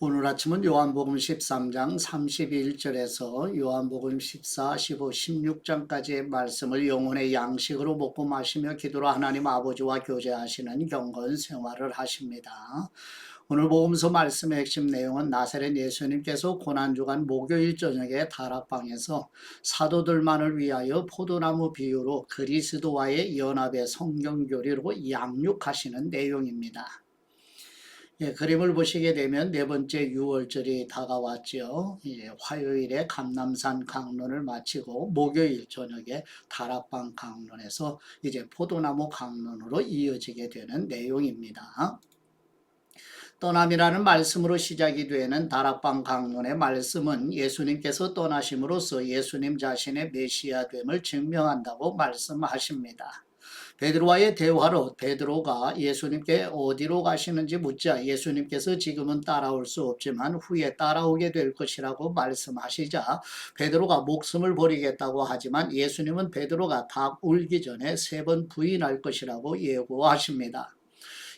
오늘 아침은 요한복음 13장 31절에서 요한복음 14, 15, 16장까지의 말씀을 영혼의 양식으로 먹고 마시며 기도로 하나님 아버지와 교제하시는 경건 생활을 하십니다. 오늘 복음서 말씀의 핵심 내용은 나사렛 예수님께서 고난주간 목요일 저녁에 다락방에서 사도들만을 위하여 포도나무 비유로 그리스도와의 연합의 성경교리로 양육하시는 내용입니다. 그림을 보시게 되면 네 번째 6월절이 다가왔죠. 화요일에 감남산 강론을 마치고 목요일 저녁에 다락방 강론에서 이제 포도나무 강론으로 이어지게 되는 내용입니다. 떠남이라는 말씀으로 시작이 되는 다락방 강론의 말씀은 예수님께서 떠나심으로써 예수님 자신의 메시아됨을 증명한다고 말씀하십니다. 베드로와의 대화로 베드로가 예수님께 어디로 가시는지 묻자 예수님께서 지금은 따라올 수 없지만 후에 따라오게 될 것이라고 말씀하시자 베드로가 목숨을 버리겠다고 하지만 예수님은 베드로가 닭 울기 전에 3번 부인할 것이라고 예고하십니다.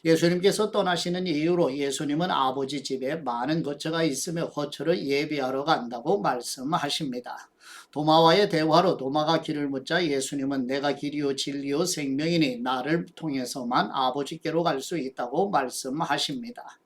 예수님께서 떠나시는 이유로 예수님은 아버지 집에 많은 거처가 있으며 거처를 예비하러 간다고 말씀하십니다. 도마와의 대화로 도마가 길을 묻자 예수님은 내가 길이요 진리요 생명이니 나를 통해서만 아버지께로 갈 수 있다고 말씀하십니다.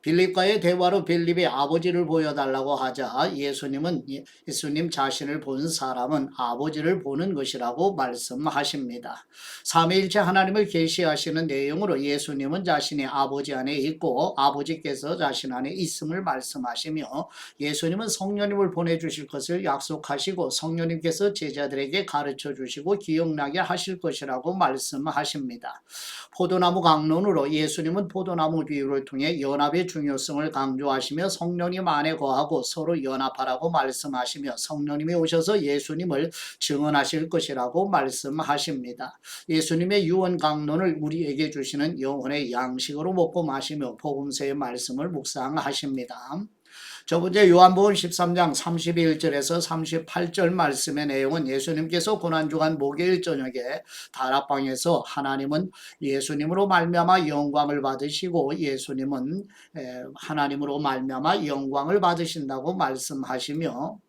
빌립과의 대화로 빌립이 아버지를 보여달라고 하자 예수님 자신을 본 사람은 아버지를 보는 것이라고 말씀하십니다. 삼위일체 하나님을 계시하시는 내용으로 예수님은 자신이 아버지 안에 있고 아버지께서 자신 안에 있음을 말씀하시며 예수님은 성령님을 보내주실 것을 약속하시고 성령님께서 제자들에게 가르쳐 주시고 기억나게 하실 것이라고 말씀하십니다. 포도나무 강론으로 예수님은 포도나무 비유를 통해 연합의 중요성을 강조하시며 성령님 안에 거하고 서로 연합하라고 말씀하시며 성령님이 오셔서 예수님을 증언하실 것이라고 말씀하십니다. 예수님의 유언 강론을 우리에게 주시는 영혼의 양식으로 먹고 마시며 복음서의 말씀을 묵상하십니다. 첫 번째 요한복음 13장 31절에서 38절 말씀의 내용은 예수님께서 고난주간 목요일 저녁에 다락방에서 하나님은 예수님으로 말미암아 영광을 받으시고 예수님은 하나님으로 말미암아 영광을 받으신다고 말씀하시며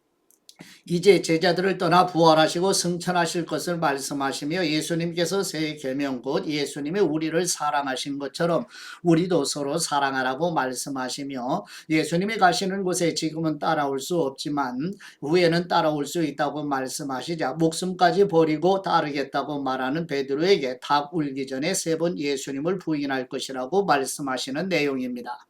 이제 제자들을 떠나 부활하시고 승천하실 것을 말씀하시며 예수님께서 새 계명 곧 예수님이 우리를 사랑하신 것처럼 우리도 서로 사랑하라고 말씀하시며 예수님이 가시는 곳에 지금은 따라올 수 없지만 후에는 따라올 수 있다고 말씀하시자 목숨까지 버리고 따르겠다고 말하는 베드로에게 닭 울기 전에 3번 예수님을 부인할 것이라고 말씀하시는 내용입니다.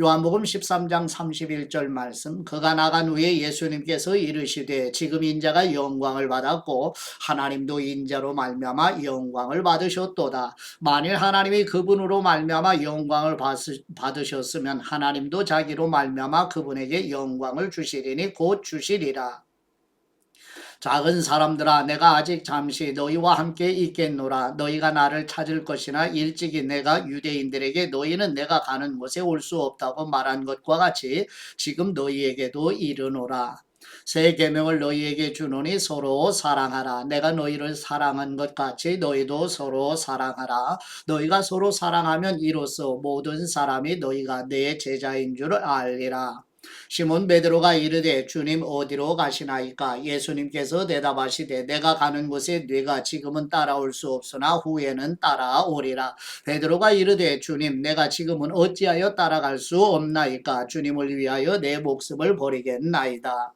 요한복음 13장 31절 말씀 그가 나간 후에 예수님께서 이르시되 지금 인자가 영광을 받았고 하나님도 인자로 말미암아 영광을 받으셨도다. 만일 하나님이 그분으로 말미암아 영광을 받으셨으면 하나님도 자기로 말미암아 그분에게 영광을 주시리니 곧 주시리라. 작은 사람들아 내가 아직 잠시 너희와 함께 있겠노라. 너희가 나를 찾을 것이나 일찍이 내가 유대인들에게 너희는 내가 가는 곳에 올 수 없다고 말한 것과 같이 지금 너희에게도 이르노라. 새 계명을 너희에게 주노니 서로 사랑하라. 내가 너희를 사랑한 것 같이 너희도 서로 사랑하라. 너희가 서로 사랑하면 이로써 모든 사람이 너희가 내 제자인 줄 알리라. 시몬 베드로가 이르되 주님 어디로 가시나이까? 예수님께서 대답하시되 내가 가는 곳에 네가 지금은 따라올 수 없으나 후에는 따라오리라. 베드로가 이르되 주님 내가 지금은 어찌하여 따라갈 수 없나이까? 주님을 위하여 내 목숨을 버리겠나이다.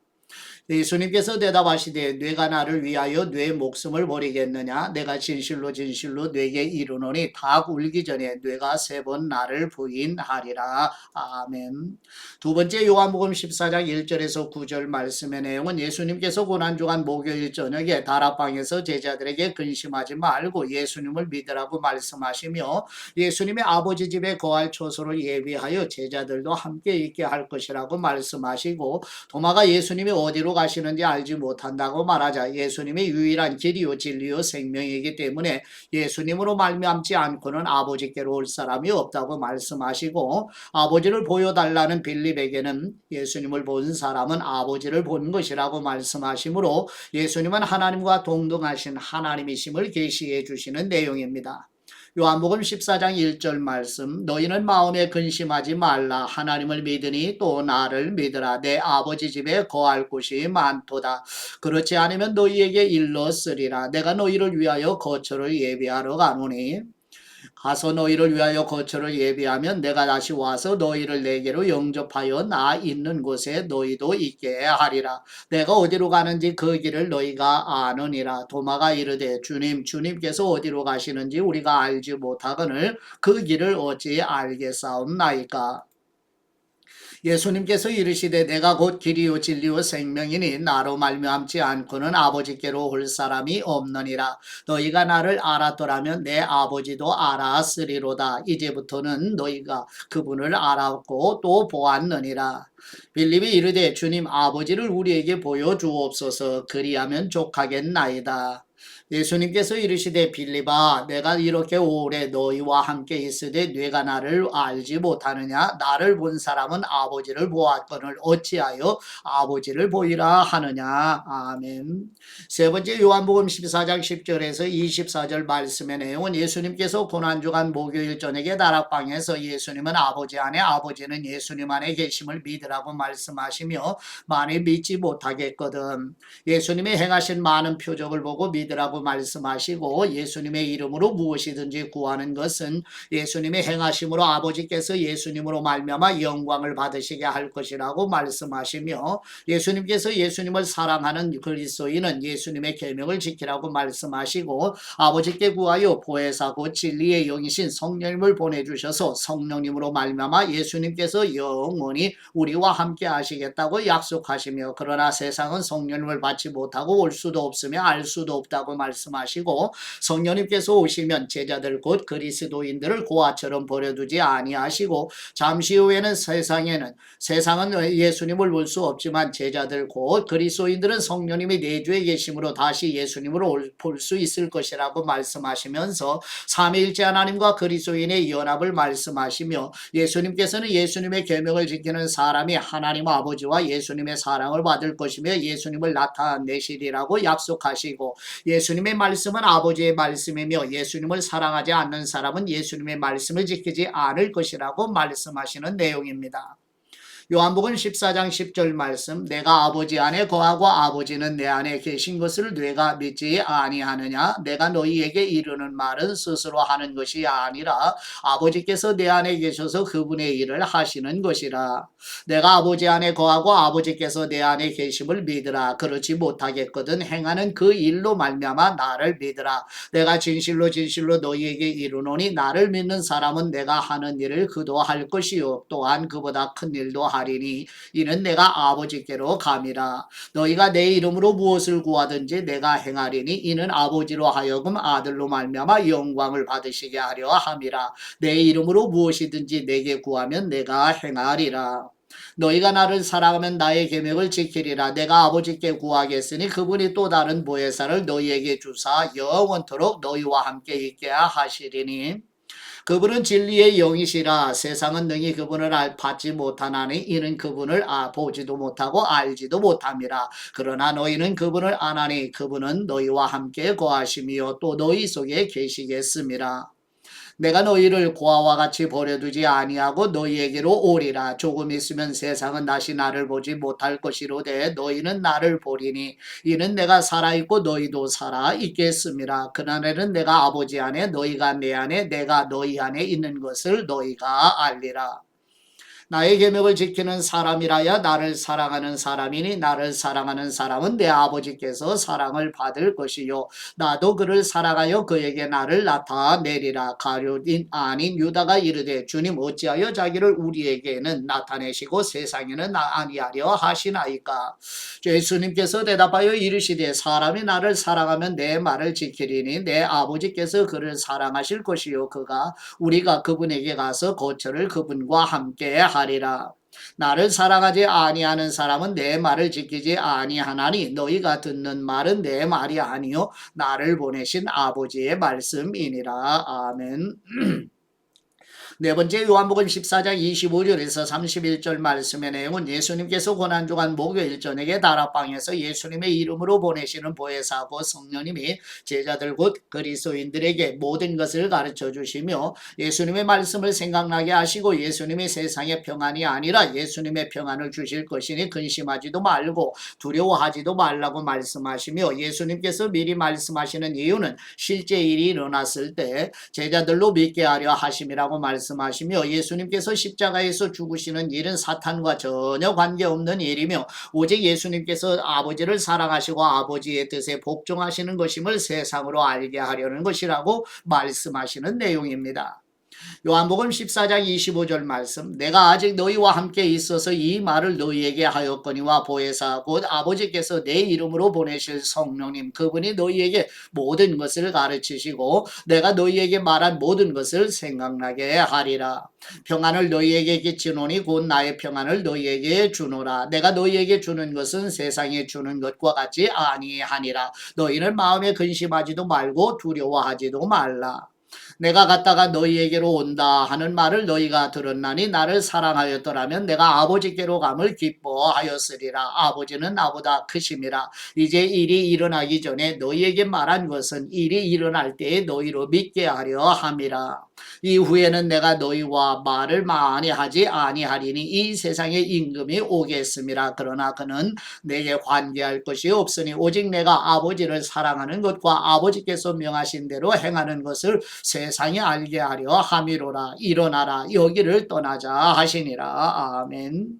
예수님께서 대답하시되 네가 나를 위하여 네 목숨을 버리겠느냐? 내가 진실로 진실로 네게 이르노니 닭 울기 전에 네가 3번 나를 부인하리라. 아멘. 두 번째 요한복음 14장 1절에서 9절 말씀의 내용은 예수님께서 고난주간 목요일 저녁에 다락방에서 제자들에게 근심하지 말고 예수님을 믿으라고 말씀하시며 예수님의 아버지 집에 거할 처소를 예비하여 제자들도 함께 있게 할 것이라고 말씀하시고 도마가 예수님이 어디로 가시는지 알지 못한다고 말하자 예수님이 유일한 길이요 진리요 생명이기 때문에 예수님으로 말미암지 않고는 아버지께로 올 사람이 없다고 말씀하시고 아버지를 보여달라는 빌립에게는 예수님을 본 사람은 아버지를 본 것이라고 말씀하시므로 예수님은 하나님과 동등하신 하나님이심을 계시해 주시는 내용입니다. 요한복음 14장 1절 말씀 너희는 마음에 근심하지 말라 하나님을 믿으니 또 나를 믿으라 내 아버지 집에 거할 곳이 많도다 그렇지 않으면 너희에게 일렀으리라 내가 너희를 위하여 거처를 예비하러 가노니 가서 너희를 위하여 거처를 예비하면 내가 다시 와서 너희를 내게로 영접하여 나 있는 곳에 너희도 있게 하리라. 내가 어디로 가는지 그 길을 너희가 아느니라. 도마가 이르되 주님께서 어디로 가시는지 우리가 알지 못하거늘 그 길을 어찌 알겠사옵나이까. 예수님께서 이르시되 내가 곧 길이요 진리요 생명이니 나로 말미암지 않고는 아버지께로 올 사람이 없느니라. 너희가 나를 알았더라면 내 아버지도 알았으리로다. 이제부터는 너희가 그분을 알았고 또 보았느니라. 빌립이 이르되 주님 아버지를 우리에게 보여주옵소서 그리하면 족하겠나이다. 예수님께서 이르시되 빌립아 내가 이렇게 오래 너희와 함께 있으되 네가 나를 알지 못하느냐 나를 본 사람은 아버지를 보았거늘 어찌하여 아버지를 보이라 하느냐. 아멘. 세 번째 요한복음 14장 10절에서 24절 말씀의 내용은 예수님께서 고난주간 목요일 저녁에 다락방에서 예수님은 아버지 안에 아버지는 예수님 안에 계심을 믿으라고 말씀하시며 많이 믿지 못하겠거든. 예수님이 행하신 많은 표적을 보고 믿으라고 말씀하시고 예수님의 이름으로 무엇이든지 구하는 것은 예수님의 행하심으로 아버지께서 예수님으로 말미암아 영광을 받으시게 할 것이라고 말씀하시며 예수님께서 예수님을 사랑하는 그리스도인은 예수님의 계명을 지키라고 말씀하시고 아버지께 구하여 보혜사 곧 진리의 영이신 성령님을 보내주셔서 성령님으로 말미암아 예수님께서 영원히 우리와 함께 하시겠다고 약속하시며 그러나 세상은 성령님을 받지 못하고 올 수도 없으며 알 수도 없다고 말씀하시고 성령님께서 오시면 제자들 곧 그리스도인들을 고아처럼 버려두지 아니하시고 잠시 후에는 세상은 예수님을 볼 수 없지만 제자들 곧 그리스도인들은 성령님이 내주에 계심으로 다시 예수님을 볼 수 있을 것이라고 말씀하시면서 삼위일체 하나님과 그리스도인의 연합을 말씀하시며 예수님께서는 예수님의 계명을 지키는 사람이 하나님 아버지와 예수님의 사랑을 받을 것이며 예수님을 나타내시리라고 약속하시고 예수님의 말씀은 아버지의 말씀이며 예수님을 사랑하지 않는 사람은 예수님의 말씀을 지키지 않을 것이라고 말씀하시는 내용입니다. 요한복음 14장 10절 말씀 내가 아버지 안에 거하고 아버지는 내 안에 계신 것을 네가 믿지 아니하느냐 내가 너희에게 이르는 말은 스스로 하는 것이 아니라 아버지께서 내 안에 계셔서 그분의 일을 하시는 것이라. 내가 아버지 안에 거하고 아버지께서 내 안에 계심을 믿으라. 그렇지 못하겠거든 행하는 그 일로 말미암아 나를 믿으라. 내가 진실로 너희에게 이르노니 나를 믿는 사람은 내가 하는 일을 그도 할 것이요 또한 그보다 큰 일도 하리니 이는 내가 아버지께로 감이라. 너희가 내 이름으로 무엇을 구하든지 내가 행하리니 이는 아버지로 하여금 아들로 말미암아 영광을 받으시게 하려 함이라. 내 이름으로 무엇이든지 내게 구하면 내가 행하리라. 너희가 나를 사랑하면 나의 계명을 지키리라. 내가 아버지께 구하겠으니 그분이 또 다른 보혜사를 너희에게 주사 영원토록 너희와 함께 있게 하시리니 그분은 진리의 영이시라. 세상은 능히 그분을 받지 못하나니 이는 그분을 보지도 못하고 알지도 못함이라. 그러나 너희는 그분을 아나니 그분은 너희와 함께 거하시며 또 너희 속에 계시겠음이라. 내가 너희를 고아와 같이 버려두지 아니하고 너희에게로 오리라. 조금 있으면 세상은 다시 나를 보지 못할 것이로되 너희는 나를 보리니 이는 내가 살아있고 너희도 살아있겠음이라. 그날에는 내가 아버지 안에 너희가 내 안에 내가 너희 안에 있는 것을 너희가 알리라. 나의 계명을 지키는 사람이라야 나를 사랑하는 사람이니 나를 사랑하는 사람은 내 아버지께서 사랑을 받을 것이요 나도 그를 사랑하여 그에게 나를 나타내리라. 가룟 아닌 유다가 이르되 주님 어찌하여 자기를 우리에게는 나타내시고 세상에는 아니하려 하시나이까. 예수님께서 대답하여 이르시되 사람이 나를 사랑하면 내 말을 지키리니 내 아버지께서 그를 사랑하실 것이요 우리가 그분에게 가서 거처를 그분과 함께 하리라. 나를 사랑하지 아니하는 사람은 내 말을 지키지 아니하나니 너희가 듣는 말은 내 말이 아니요 나를 보내신 아버지의 말씀이니라. 아멘. 네 번째 요한복음 14장 25절에서 31절 말씀의 내용은 예수님께서 고난주간 목요일 저녁에 다락방에서 예수님의 이름으로 보내시는 보혜사고 성령님이 제자들 곧 그리스도인들에게 모든 것을 가르쳐 주시며 예수님의 말씀을 생각나게 하시고 예수님이 세상의 평안이 아니라 예수님의 평안을 주실 것이니 근심하지도 말고 두려워하지도 말라고 말씀하시며 예수님께서 미리 말씀하시는 이유는 실제 일이 일어났을 때 제자들로 믿게 하려 하심이라고 말씀하시며 예수님께서 십자가에서 죽으시는 일은 사탄과 전혀 관계없는 일이며 오직 예수님께서 아버지를 사랑하시고 아버지의 뜻에 복종하시는 것임을 세상으로 알게 하려는 것이라고 말씀하시는 내용입니다. 요한복음 14장 25절 말씀 내가 아직 너희와 함께 있어서 이 말을 너희에게 하였거니와 보혜사 곧 아버지께서 내 이름으로 보내실 성령님 그분이 너희에게 모든 것을 가르치시고 내가 너희에게 말한 모든 것을 생각나게 하리라. 평안을 너희에게 끼치노니 곧 나의 평안을 너희에게 주노라. 내가 너희에게 주는 것은 세상에 주는 것과 같지 아니하니라. 너희는 마음에 근심하지도 말고 두려워하지도 말라. 내가 갔다가 너희에게로 온다 하는 말을 너희가 들었나니 나를 사랑하였더라면 내가 아버지께로 감을 기뻐하였으리라. 아버지는 나보다 크심이라. 이제 일이 일어나기 전에 너희에게 말한 것은 일이 일어날 때에 너희로 믿게 하려 함이라. 이후에는 내가 너희와 말을 많이 하지 아니하리니 이 세상에 임금이 오겠음이라. 그러나 그는 내게 관계할 것이 없으니 오직 내가 아버지를 사랑하는 것과 아버지께서 명하신 대로 행하는 것을 세상이 알게 하려 함이로라. 일어나라 여기를 떠나자 하시니라. 아멘.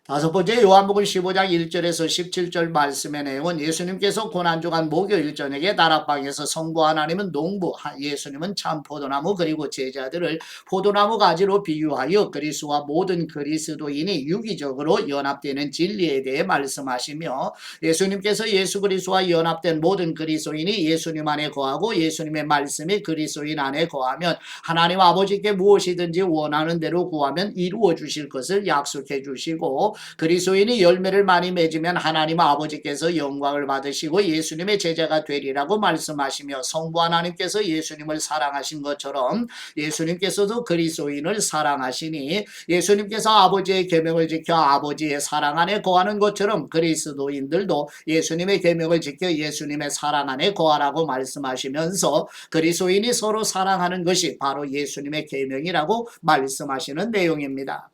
다섯 번째 요한복음 15장 1절에서 17절 말씀의 내용은 예수님께서 고난주간 목요일 저녁에 다락방에서 성부 하나님은 농부 예수님은 참 포도나무 그리고 제자들을 포도나무 가지로 비유하여 그리스도와 모든 그리스도인이 유기적으로 연합되는 진리에 대해 말씀하시며 예수님께서 예수 그리스도와 연합된 모든 그리스도인이 예수님 안에 거하고 예수님의 말씀이 그리스도인 안에 거하면 하나님 아버지께 무엇이든지 원하는 대로 구하면 이루어 주실 것을 약속해 주시고 그리스도인이 열매를 많이 맺으면 하나님 아버지께서 영광을 받으시고 예수님의 제자가 되리라고 말씀하시며 성부 하나님께서 예수님을 사랑하신 것처럼 예수님께서도 그리스도인을 사랑하시니 예수님께서 아버지의 계명을 지켜 아버지의 사랑 안에 거하는 것처럼 그리스도인들도 예수님의 계명을 지켜 예수님의 사랑 안에 거하라고 말씀하시면서 그리스도인이 서로 사랑하는 것이 바로 예수님의 계명이라고 말씀하시는 내용입니다.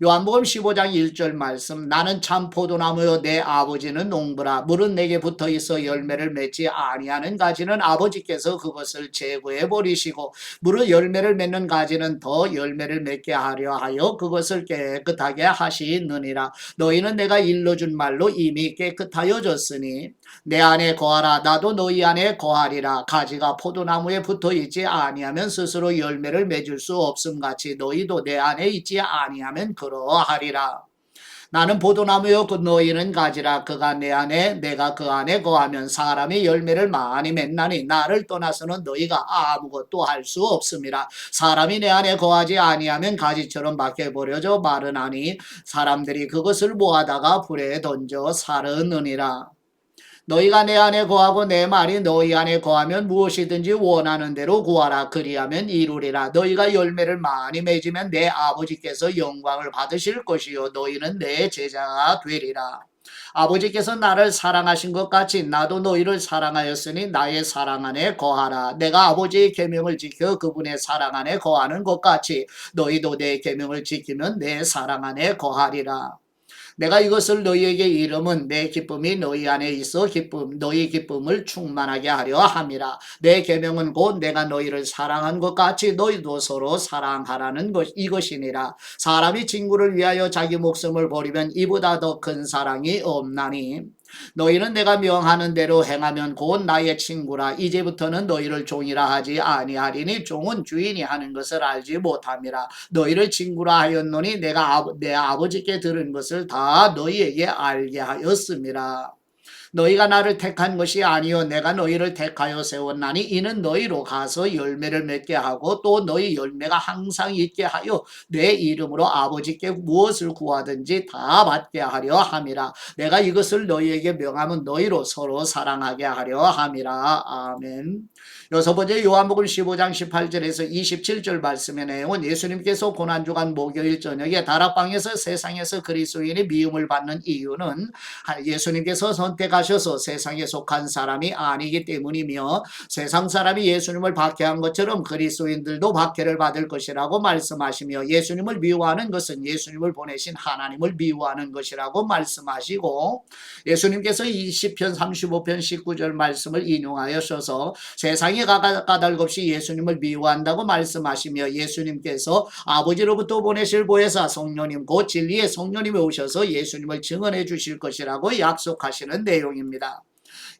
요한복음 15장 1절 말씀 나는 참 포도나무요 내 아버지는 농부라. 물은 내게 붙어있어 열매를 맺지 아니하는 가지는 아버지께서 그것을 제거해 버리시고 물은 열매를 맺는 가지는 더 열매를 맺게 하려 하여 그것을 깨끗하게 하시느니라. 너희는 내가 일러준 말로 이미 깨끗하여졌으니 내 안에 거하라. 나도 너희 안에 거하리라. 가지가 포도나무에 붙어있지 아니하면 스스로 열매를 맺을 수 없음같이 너희도 내 안에 있지 아니하면 그러하리라. 나는 포도나무요 너희는 가지라. 그가 내 안에 내가 그 안에 거하면 사람이 열매를 많이 맺나니 나를 떠나서는 너희가 아무것도 할 수 없음이라. 사람이 내 안에 거하지 아니하면 가지처럼 밖에 버려져 마르나니 사람들이 그것을 모아다가 불에 던져 사르느니라. 너희가 내 안에 거하고 내 말이 너희 안에 거하면 무엇이든지 원하는 대로 구하라. 그리하면 이루리라. 너희가 열매를 많이 맺으면 내 아버지께서 영광을 받으실 것이요 너희는 내 제자가 되리라. 아버지께서 나를 사랑하신 것 같이 나도 너희를 사랑하였으니 나의 사랑 안에 거하라. 내가 아버지의 계명을 지켜 그분의 사랑 안에 거하는 것 같이 너희도 내 계명을 지키면 내 사랑 안에 거하리라. 내가 이것을 너희에게 이름은 내 기쁨이 너희 안에 있어 너희 기쁨을 충만하게 하려 함이라. 내 계명은 곧 내가 너희를 사랑한 것 같이 너희도 서로 사랑하라는 이것이니라. 사람이 친구를 위하여 자기 목숨을 버리면 이보다 더 큰 사랑이 없나니 너희는 내가 명하는 대로 행하면 곧 나의 친구라. 이제부터는 너희를 종이라 하지 아니하리니 종은 주인이 하는 것을 알지 못함이라. 너희를 친구라 하였노니 내가 내 아버지께 들은 것을 다 너희에게 알게 하였음이라. 너희가 나를 택한 것이 아니요 내가 너희를 택하여 세웠나니 이는 너희로 가서 열매를 맺게 하고 또 너희 열매가 항상 있게 하여 내 이름으로 아버지께 무엇을 구하든지 다 받게 하려 함이라. 내가 이것을 너희에게 명하면 너희로 서로 사랑하게 하려 함이라. 아멘. 여섯 번째 요한복음 15장 18절에서 27절 말씀의 내용은 예수님께서 고난주간 목요일 저녁에 다락방에서 세상에서 그리스도인이 미움을 받는 이유는 예수님께서 선택하셔서 세상에 속한 사람이 아니기 때문이며 세상 사람이 예수님을 박해한 것처럼 그리스도인들도 박해를 받을 것이라고 말씀하시며 예수님을 미워하는 것은 예수님을 보내신 하나님을 미워하는 것이라고 말씀하시고 예수님께서 이 시편 35편 19절 말씀을 인용하셔서 세상이 까닭없이 예수님을 미워한다고 말씀하시며 예수님께서 아버지로부터 보내실 보혜사 성령님 곧 진리의 성령님이 오셔서 예수님을 증언해 주실 것이라고 약속하시는 내용입니다.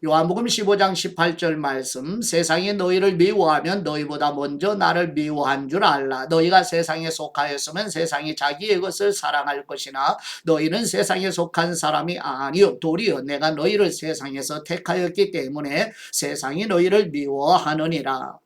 요한복음 15장 18절 말씀 세상이 너희를 미워하면 너희보다 먼저 나를 미워한 줄 알라. 너희가 세상에 속하였으면 세상이 자기의 것을 사랑할 것이나 너희는 세상에 속한 사람이 아니요 도리어 내가 너희를 세상에서 택하였기 때문에 세상이 너희를 미워하느니라.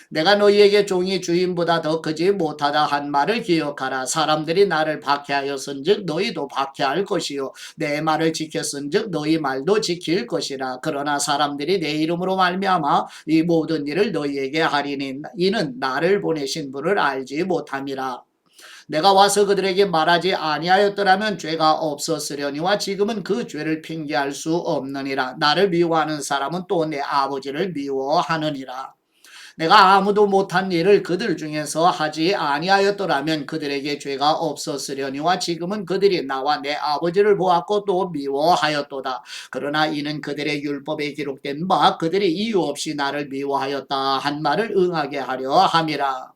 내가 너희에게 종이 주인보다 더 크지 못하다 한 말을 기억하라. 사람들이 나를 박해하였은즉 너희도 박해할 것이요 내 말을 지켰은즉 너희 말도 지킬 것이라. 그러나 사람들이 내 이름으로 말미암아 이 모든 일을 너희에게 하리니 이는 나를 보내신 분을 알지 못함이라. 내가 와서 그들에게 말하지 아니하였더라면 죄가 없었으려니와 지금은 그 죄를 핑계할 수 없느니라. 나를 미워하는 사람은 또 내 아버지를 미워하느니라. 내가 아무도 못한 일을 그들 중에서 하지 아니하였더라면 그들에게 죄가 없었으려니와 지금은 그들이 나와 내 아버지를 보았고 또 미워하였도다. 그러나 이는 그들의 율법에 기록된 바 그들이 이유 없이 나를 미워하였다 한 말을 응하게 하려 함이라.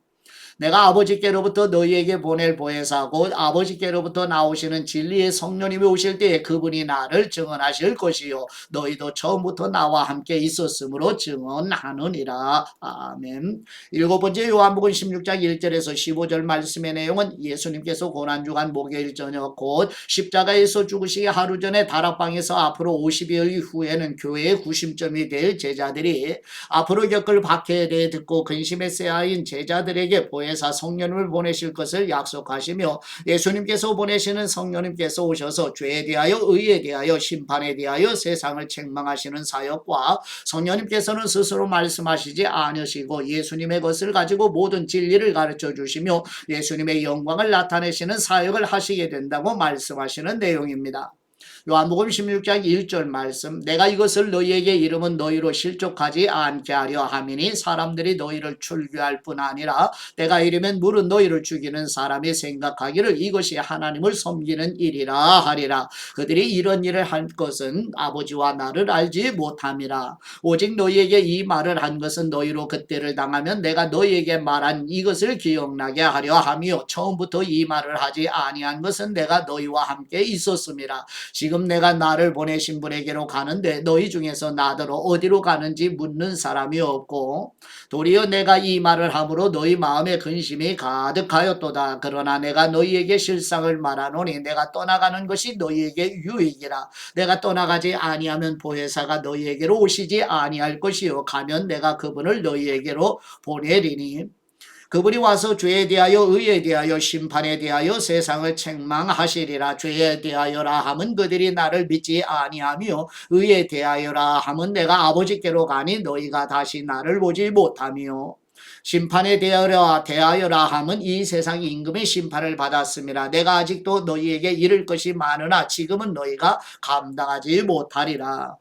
내가 아버지께로부터 너희에게 보낼 보혜사 곧 아버지께로부터 나오시는 진리의 성령님이 오실 때에 그분이 나를 증언하실 것이요 너희도 처음부터 나와 함께 있었으므로 증언하느니라. 아멘. 일곱 번째 요한복음 16장 1절에서 15절 말씀의 내용은 예수님께서 고난주간 목요일 저녁 곧 십자가에서 죽으시기 하루 전에 다락방에서 앞으로 50일 후에는 교회의 구심점이 될 제자들이 앞으로 겪을 박해에 대해 듣고 근심에 쇠하인 제자들에게 보혜사 성령님을 보내실 것을 약속하시며 예수님께서 보내시는 성령님께서 오셔서 죄에 대하여 의에 대하여 심판에 대하여 세상을 책망하시는 사역과 성령님께서는 스스로 말씀하시지 않으시고 예수님의 것을 가지고 모든 진리를 가르쳐 주시며 예수님의 영광을 나타내시는 사역을 하시게 된다고 말씀하시는 내용입니다. 요한복음 16장 1절 말씀 내가 이것을 너희에게 이름은 너희로 실족하지 않게 하려 함이니 사람들이 너희를 출교할 뿐 아니라 내가 이르면 물은 너희를 죽이는 사람이 생각하기를 이것이 하나님을 섬기는 일이라 하리라. 그들이 이런 일을 할 것은 아버지와 나를 알지 못함이라. 오직 너희에게 이 말을 한 것은 너희로 그때를 당하면 내가 너희에게 말한 이것을 기억나게 하려 하며 처음부터 이 말을 하지 아니한 것은 내가 너희와 함께 있었음이라. 지금 내가 나를 보내신 분에게로 가는데 너희 중에서 나더러 어디로 가는지 묻는 사람이 없고 도리어 내가 이 말을 함으로 너희 마음에 근심이 가득하였도다. 그러나 내가 너희에게 실상을 말하노니 내가 떠나가는 것이 너희에게 유익이라. 내가 떠나가지 아니하면 보혜사가 너희에게로 오시지 아니할 것이요 가면 내가 그분을 너희에게로 보내리니 그분이 와서 죄에 대하여 의에 대하여 심판에 대하여 세상을 책망하시리라. 죄에 대하여라 함은 그들이 나를 믿지 아니하며 의에 대하여라 함은 내가 아버지께로 가니 너희가 다시 나를 보지 못하며 심판에 대하여라 함은 이 세상 임금의 심판을 받았음이라. 내가 아직도 너희에게 이를 것이 많으나 지금은 너희가 감당하지 못하리라.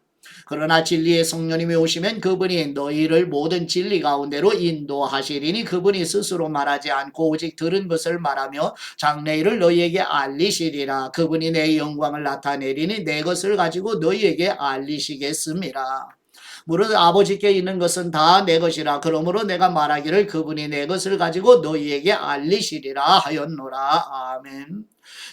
그러나 진리의 성령님이 오시면 그분이 너희를 모든 진리 가운데로 인도하시리니 그분이 스스로 말하지 않고 오직 들은 것을 말하며 장래일을 너희에게 알리시리라. 그분이 내 영광을 나타내리니 내 것을 가지고 너희에게 알리시겠음이라. 무릇 아버지께 있는 것은 다 내 것이라. 그러므로 내가 말하기를 그분이 내 것을 가지고 너희에게 알리시리라 하였노라. 아멘.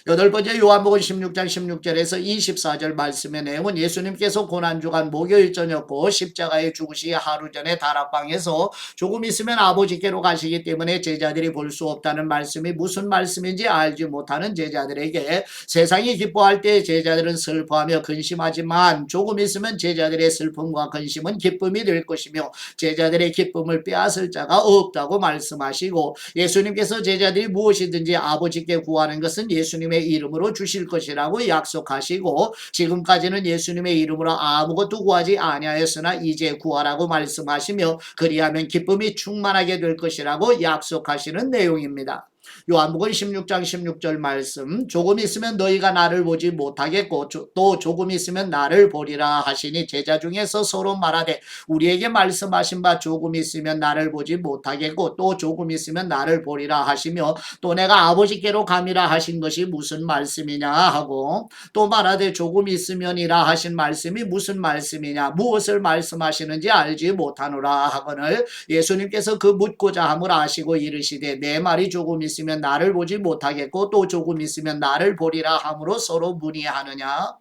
여덟 번째 요한복음 16장 16절에서 24절 말씀의 내용은 예수님께서 고난주간 목요일 저녁고 십자가에 죽으시기 하루 전에 다락방에서 조금 있으면 아버지께로 가시기 때문에 제자들이 볼 수 없다는 말씀이 무슨 말씀인지 알지 못하는 제자들에게 세상이 기뻐할 때 제자들은 슬퍼하며 근심하지만 조금 있으면 제자들의 슬픔과 근심은 기쁨이 될 것이며 제자들의 기쁨을 빼앗을 자가 없다고 말씀하시고 예수님께서 제자들이 무엇이든지 아버지께 구하는 것은 예수님의 이름으로 주실 것이라고 약속하시고 지금까지는 예수님의 이름으로 아무것도 구하지 아니하였으나 이제 구하라고 말씀하시며 그리하면 기쁨이 충만하게 될 것이라고 약속하시는 내용입니다. 요한복음 16장 16절 말씀 조금 있으면 너희가 나를 보지 못하겠고 또 조금 있으면 나를 보리라 하시니 제자 중에서 서로 말하되 우리에게 말씀하신 바 조금 있으면 나를 보지 못하겠고 또 조금 있으면 나를 보리라 하시며 또 내가 아버지께로 감이라 하신 것이 무슨 말씀이냐 하고 또 말하되 조금 있으면이라 하신 말씀이 무슨 말씀이냐 무엇을 말씀하시는지 알지 못하노라 하거늘 예수님께서 그 묻고자 함을 아시고 이르시되 내 말이 조금 있으면 나를 보지 못하겠고 또 조금 있으면 나를 보리라 함으로 서로 문의하느냐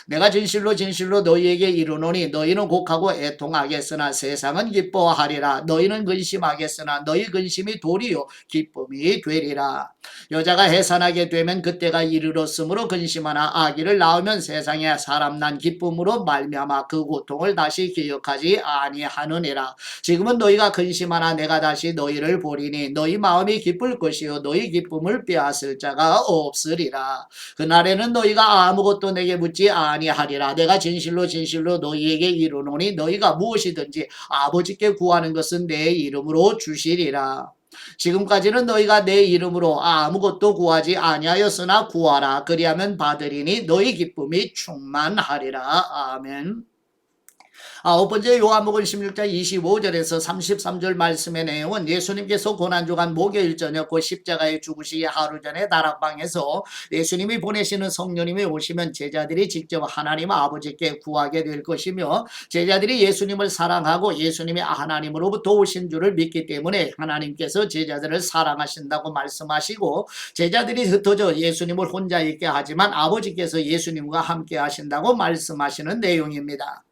내가 진실로 진실로 너희에게 이르노니 너희는 곡하고 애통하겠으나 세상은 기뻐하리라 너희는 근심하겠으나 너희 근심이 도리요 기쁨이 되리라 여자가 해산하게 되면 그때가 이르렀으므로 근심하나 아기를 낳으면 세상에 사람 난 기쁨으로 말미암아 그 고통을 다시 기억하지 아니하느니라 지금은 너희가 근심하나 내가 다시 너희를 보리니 너희 마음이 기쁠 것이요 너희 기쁨을 빼앗을 자가 없으리라 그날에는 너희가 아무것도 내게 묻지 아니하리라 내가 진실로 진실로 너희에게 이르노니 너희가 무엇이든지 아버지께 구하는 것은 내 이름으로 주시리라 지금까지는 너희가 내 이름으로 아무것도 구하지 아니하였으나 구하라 그리하면 받으리니 너희 기쁨이 충만하리라 아멘 아홉 번째 요한복음 16장 25절에서 33절 말씀의 내용은 예수님께서 고난주간 목요일 저녁 그 십자가에 죽으시기 하루 전에 다락방에서 예수님이 보내시는 성령님이 오시면 제자들이 직접 하나님 아버지께 구하게 될 것이며 제자들이 예수님을 사랑하고 예수님이 하나님으로부터 오신 줄을 믿기 때문에 하나님께서 제자들을 사랑하신다고 말씀하시고 제자들이 흩어져 예수님을 혼자 있게 하지만 아버지께서 예수님과 함께 하신다고 말씀하시는 내용입니다.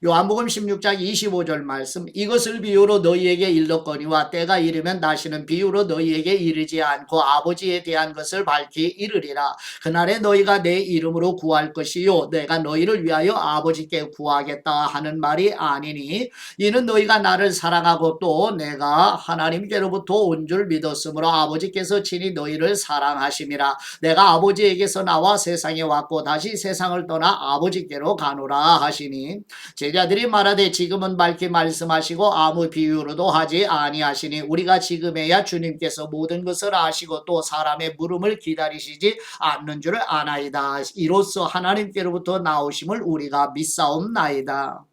요한복음 16장 25절 말씀 이것을 비유로 너희에게 일렀거니와 때가 이르면 다시는 비유로 너희에게 이르지 않고 아버지에 대한 것을 밝히 이르리라 그날에 너희가 내 이름으로 구할 것이요 내가 너희를 위하여 아버지께 구하겠다 하는 말이 아니니 이는 너희가 나를 사랑하고 또 내가 하나님께로부터 온 줄 믿었으므로 아버지께서 친히 너희를 사랑하심이라 내가 아버지에게서 나와 세상에 왔고 다시 세상을 떠나 아버지께로 가노라 하시니 제자들이 말하되 지금은 밝히 말씀하시고 아무 비유로도 하지 아니하시니 우리가 지금에야 주님께서 모든 것을 아시고 또 사람의 물음을 기다리시지 않는 줄을 아나이다. 이로써 하나님께로부터 나오심을 우리가 믿사옵나이다.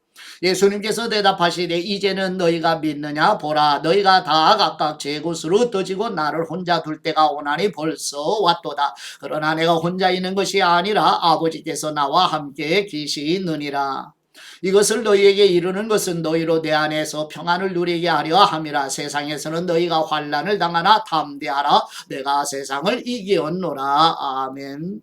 예수님께서 대답하시되 이제는 너희가 믿느냐 보라 너희가 다 각각 제 곳으로 흩어지고 나를 혼자 둘 때가 오나니 벌써 왔도다 그러나 내가 혼자 있는 것이 아니라 아버지께서 나와 함께 계시느니라 이것을 너희에게 이르는 것은 너희로 내 안에서 평안을 누리게 하려 함이라 세상에서는 너희가 환난을 당하나 담대하라 내가 세상을 이기었노라 아멘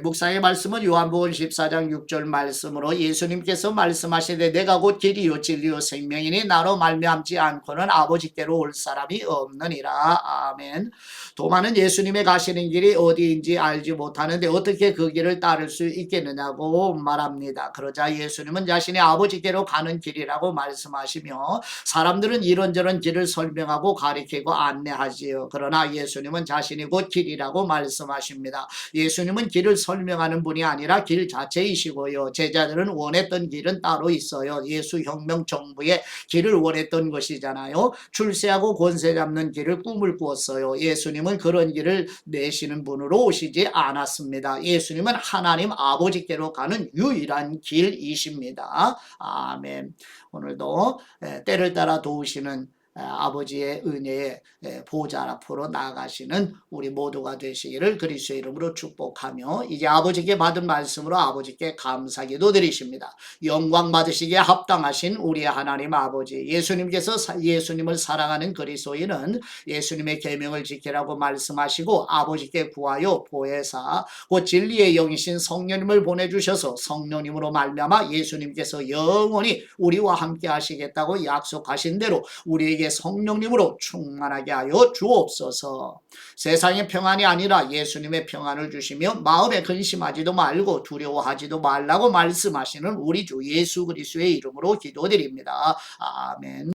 묵상의 말씀은 요한복음 14장 6절 말씀으로 예수님께서 말씀하시되 내가 곧 길이요 진리요 생명이니 나로 말미암지 않고는 아버지께로 올 사람이 없느니라 아멘 도마는 예수님의 가시는 길이 어디인지 알지 못하는데 어떻게 그 길을 따를 수 있겠느냐고 말합니다 그러자 예수님은 자신이 아버지께로 가는 길이라고 말씀하시며 사람들은 이런저런 길을 설명하고 가리키고 안내하지요 그러나 예수님은 자신이 곧 길이라고 말씀하십니다 예수님은 길을 설명하는 분이 아니라 길 자체이시고요. 제자들은 원했던 길은 따로 있어요. 예수 혁명 정부의 길을 원했던 것이잖아요. 출세하고 권세 잡는 길을 꿈을 꾸었어요. 예수님은 그런 길을 내시는 분으로 오시지 않았습니다. 예수님은 하나님 아버지께로 가는 유일한 길이십니다. 아멘. 오늘도 때를 따라 도우시는 아버지의 은혜의 보좌 앞으로 나아가시는 우리 모두가 되시기를 그리스도의 이름으로 축복하며 이제 아버지께 받은 말씀으로 아버지께 감사기도 드리십니다. 영광 받으시기에 합당하신 우리 하나님 아버지, 예수님을 사랑하는 그리스도인은 예수님의 계명을 지키라고 말씀하시고 아버지께 구하여 보혜사 곧 진리의 영이신 성령님을 보내주셔서 성령님으로 말미암아 예수님께서 영원히 우리와 함께 하시겠다고 약속하신 대로 우리에게 성령님으로 충만하게 하여 주옵소서. 세상의 평안이 아니라 예수님의 평안을 주시며 마음에 근심하지도 말고 두려워하지도 말라고 말씀하시는 우리 주 예수 그리스도의 이름으로 기도드립니다. 아멘.